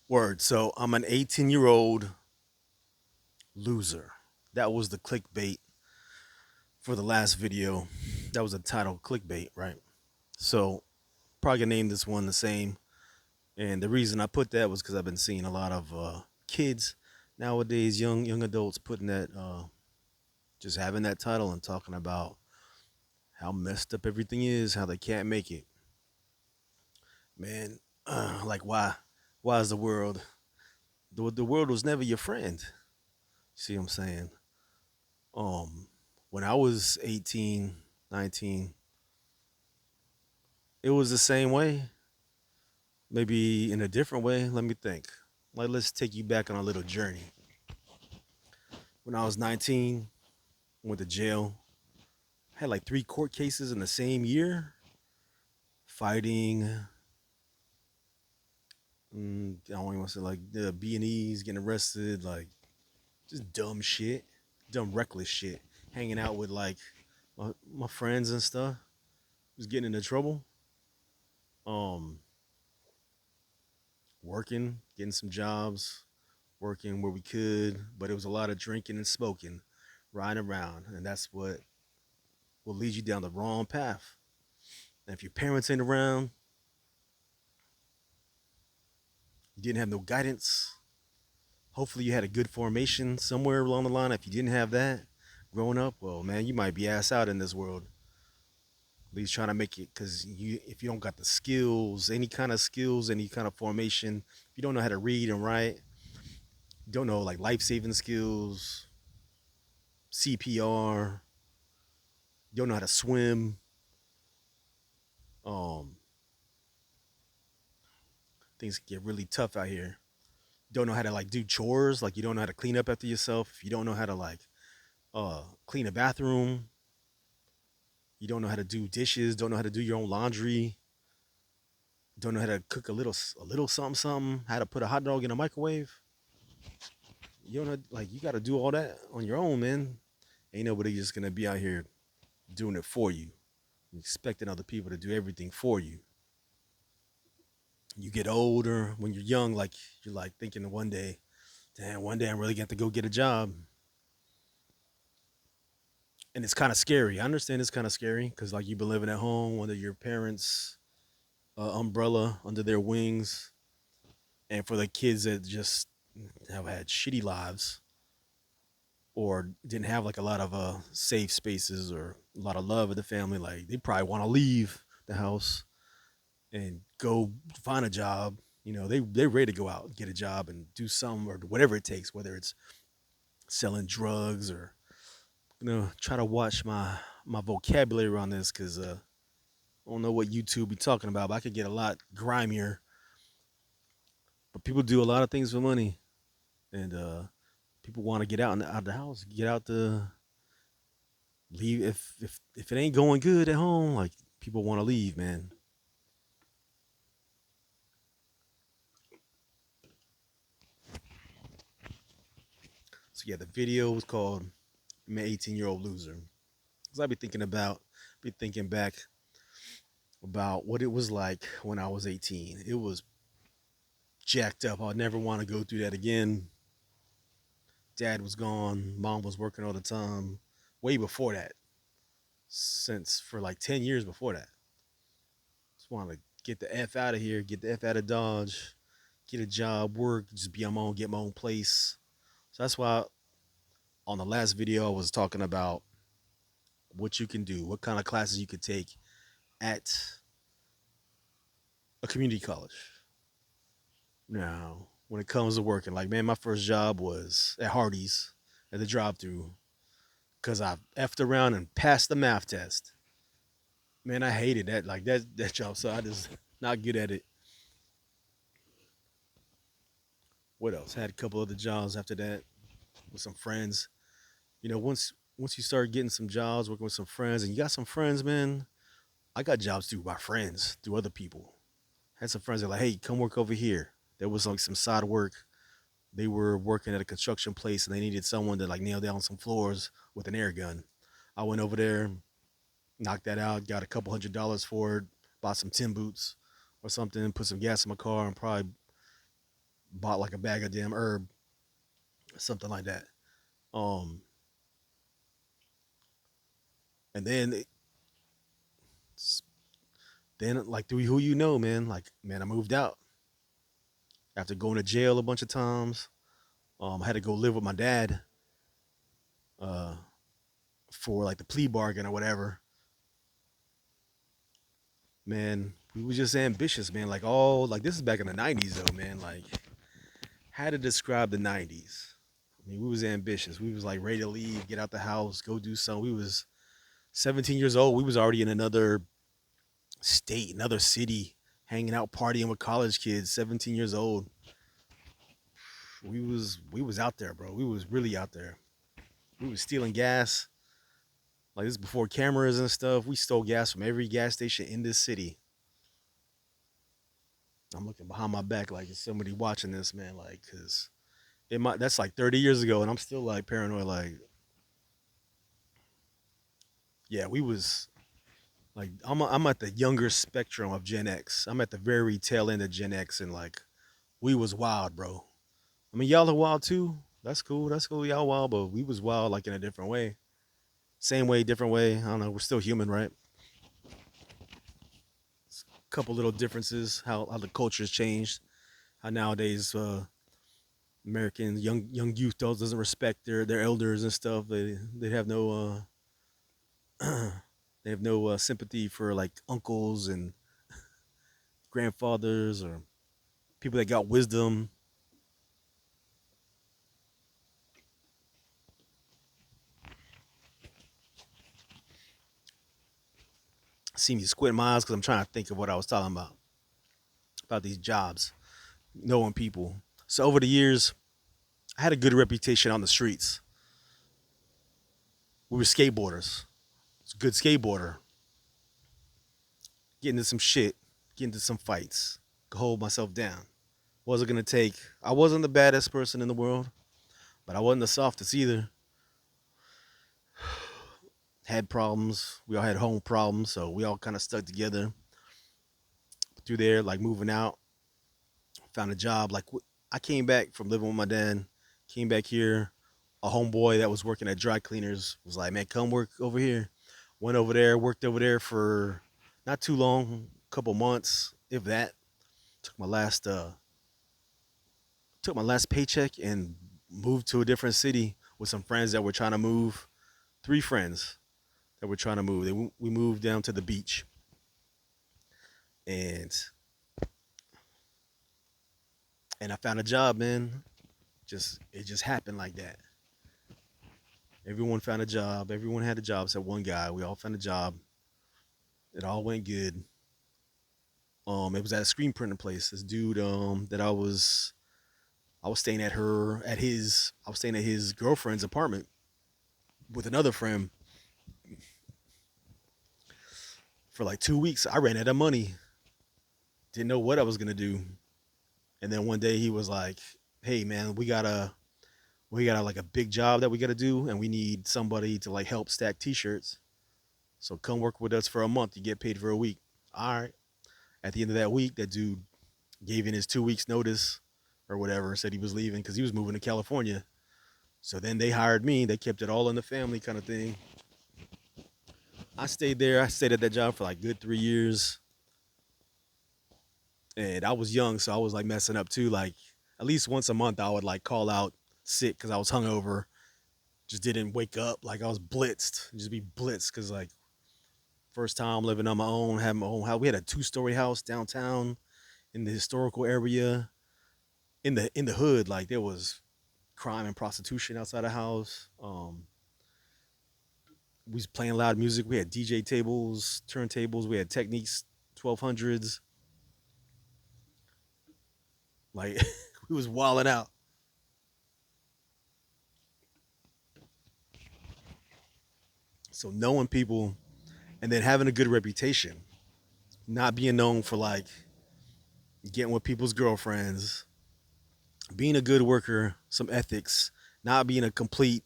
Word. So I'm an 18-year-old loser. That was the clickbait for the last video. That was the title, clickbait, right? So probably gonna name this one the same. And the reason I put that was because I've been seeing a lot of kids nowadays, young adults putting that, just having that title and talking about how messed up everything is, how they can't make it. Man, like why is the world? The world was never your friend. See what I'm saying? Um, when I was 18, 19, it was the same way, maybe in a different way. Let me think. Like, let's take you back on a little journey. When I was 19, went to jail. Had like three court cases in the same year, fighting. I don't even want to say like the B&Es, getting arrested, like just dumb shit, dumb reckless shit. Hanging out with like my friends and stuff. Was getting into trouble. Um, Working, getting some jobs, working where we could, but it was a lot of drinking and smoking, riding around, and that's what will lead you down the wrong path. And if your parents ain't around, you didn't have no guidance. Hopefully, you had a good formation somewhere along the line. If you didn't have that growing up, well, man, you might be ass out in this world. At least trying to make it, because if you don't got the skills, any kind of formation, if you don't know how to read and write, you don't know like life saving skills, CPR, you don't know how to swim, um, things get really tough out here. Don't know how to like do chores, like you don't know how to clean up after yourself. You don't know how to like clean a bathroom. You don't know how to do dishes. Don't know how to do your own laundry. Don't know how to cook a little something something. How to put a hot dog in a microwave. You don't know, like you got to do all that on your own, man. Ain't nobody just gonna be out here doing it for you, expecting other people to do everything for you. You get older when you're young, like you're like thinking one day, damn, one day I'm really going to go get a job. And it's kind of scary. I understand it's kind of scary because like you've been living at home under your parents' umbrella, under their wings, and for the kids that just have had shitty lives or didn't have like a lot of safe spaces or a lot of love of the family, like they probably want to leave the house and go find a job. They're ready to go out and get a job and do something or whatever it takes, whether it's selling drugs or try to watch my vocabulary around this because I don't know what YouTube be talking about, but I could get a lot grimier. But people do a lot of things for money, and people want to get out of the house, get out the leave. If it ain't going good at home, like people want to leave, man. So yeah, the video was called "I'm an 18-year-old loser." Cause be thinking back about what it was like when I was 18. It was jacked up. I'd never want to go through that again. Dad was gone. Mom was working all the time. Way before that, since for like 10 years before that. Just want to get the f out of here. Get the f out of Dodge. Get a job, work, just be on my own, get my own place. So that's why on the last video I was talking about what you can do, what kind of classes you could take at a community college. Now, when it comes to working, like man, my first job was at Hardee's at the drive-through because I effed around and passed the math test. Man, I hated that like that job, so I just not good at it. What else? Had a couple other jobs after that with some friends. Once you start getting some jobs, working with some friends, and you got some friends, man. I got jobs through my friends, through other people. Had some friends that were like, hey, come work over here. There was like some side work. They were working at a construction place and they needed someone to like nail down some floors with an air gun. I went over there, knocked that out, got a couple $100 for it, bought some tin boots or something, put some gas in my car, and probably bought like a bag of damn herb, something like that. Um, and then like who you know, man. Like man, I moved out after going to jail a bunch of times. I had to go live with my dad uh, for like the plea bargain or whatever. Man, we was just ambitious, man. Like all like this is back in the '90s though, man. Like how to describe the '90s? I mean, we was ambitious. We was like ready to leave, get out the house, go do something. We was 17 years old. We was already in another state, another city, hanging out, partying with college kids. 17 years old. We was out there, bro. We was really out there. We was stealing gas. Like this is before cameras and stuff. We stole gas from every gas station in this city. I'm looking behind my back like is somebody watching this, man. Like, cause it might that's like 30 years ago, and I'm still like paranoid. Like, yeah, we was like I'm at the younger spectrum of Gen X. I'm at the very tail end of Gen X, and like we was wild, bro. I mean, y'all are wild too. That's cool. That's cool. Y'all wild, but we was wild like in a different way. Same way, different way. I don't know. We're still human, right? Couple little differences. How the culture's changed. How nowadays American young youth doesn't respect their elders and stuff. They have no they have no sympathy for like uncles and grandfathers or people that got wisdom. See me squint my eyes because I'm trying to think of what I was talking about these jobs, knowing people. So over the years, I had a good reputation on the streets. We were skateboarders. I was a good skateboarder. Get into some shit, get into some fights, could hold myself down. Wasn't gonna take. I wasn't the baddest person in the world, but I wasn't the softest either. Had problems. We all had home problems, so we all kind of stuck together through there. Like moving out, found a job. Like I came back from living with my dad, came back here. A homeboy that was working at dry cleaners was like, "Man, come work over here." Went over there, worked over there for not too long, a couple months, if that. Took my last took my last paycheck and moved to a different city with some friends that were trying to move. Three friends that were trying to move. We moved down to the beach, and I found a job, man. Just it just happened like that. Everyone found a job. Everyone had a job except one guy. We all found a job. It all went good. It was at a screen printing place. This dude that I was staying I was staying at his girlfriend's apartment with another friend for like 2 weeks. I ran out of money. Didn't know what I was gonna do. And then one day he was like, "Hey man, we got like a big job that we gotta do, and we need somebody to like help stack T-shirts. So come work with us for a month. You get paid for a week." All right. At the end of that week, that dude gave in his 2 weeks notice or whatever, said he was leaving because he was moving to California. So then they hired me. They kept it all in the family kind of thing. I stayed there. I stayed at that job for like good 3 years. And I was young, so I was like messing up too. Like at least once a month, I would like call out sick because I was hungover. Just didn't wake up. Like I was blitzed. Just be blitzed because like first time living on my own, having my own house. We had a 2-story house downtown in the historical area. In the hood, like there was crime and prostitution outside the house. We was playing loud music. We had DJ tables, turntables. We had Techniques 1200s. Like we was wilding out. So knowing people and then having a good reputation, not being known for like getting with people's girlfriends, being a good worker, some ethics, not being a complete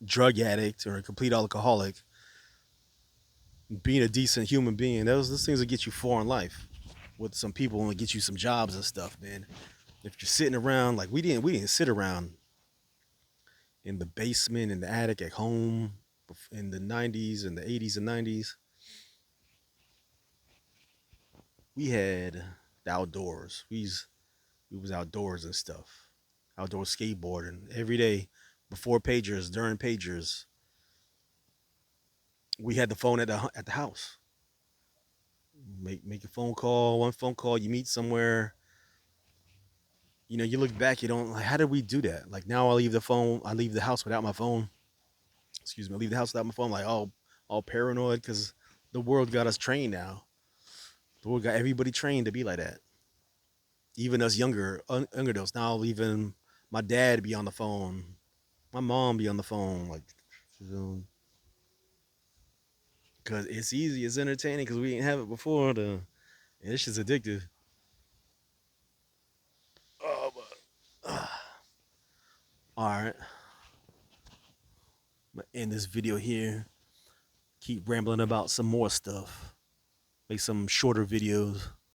drug addict or a complete alcoholic, being a decent human being. Those things that get you far in life with some people and get you some jobs and stuff, man. If you're sitting around, like we didn't sit around in the basement, in the attic, at home in the 90s and the 80s and 90s. We had the outdoors. We was outdoors and stuff. Outdoor skateboarding every day before pagers, during pagers. We had the phone at the house. Make a phone call, one phone call, you meet somewhere. You know, you look back, you don't like, how did we do that? Like now I leave the house without my phone. Excuse me, I leave the house without my phone, like all paranoid because the world got us trained now. The world got everybody trained to be like that. Even us younger adults now, even my dad be on the phone, my mom be on the phone, like, because it's easy, it's entertaining, because we didn't have it before. It's just addictive. Oh, all right, I'm gonna end this video here. Keep rambling about some more stuff. Make some shorter videos.